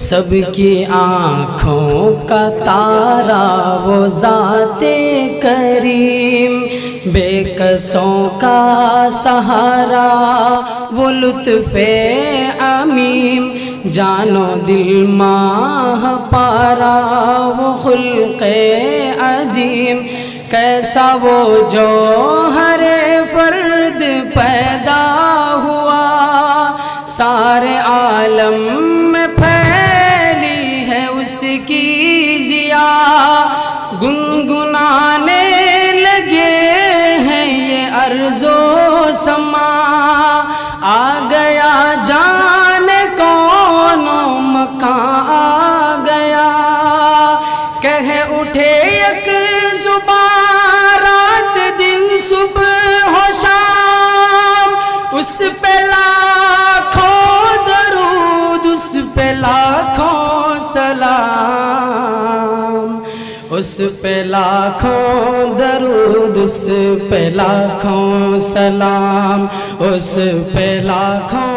سب کی آنکھوں کا تارا وہ ذات کریم، بے کسوں کا سہارا وہ لطف عمیم، جان و دل ماہ پارا وہ خلق عظیم، کیسا وہ جوہر فرد پیدا ہوا، سارے عالم میں پھیلی ہے اس کی ضیا، گنگنانے لگے ہیں یہ ارض و سما، آ گیا جانے کون و مکان آ گیا، کہہ اٹھے یک زبان رات دن صبح و شام، اس پہ لاکھوں درود، اس پہ لاکھوں سلام، اس پہ لاکھوں درود، اس پہ لاکھوں سلام، اس پہ لاکھوں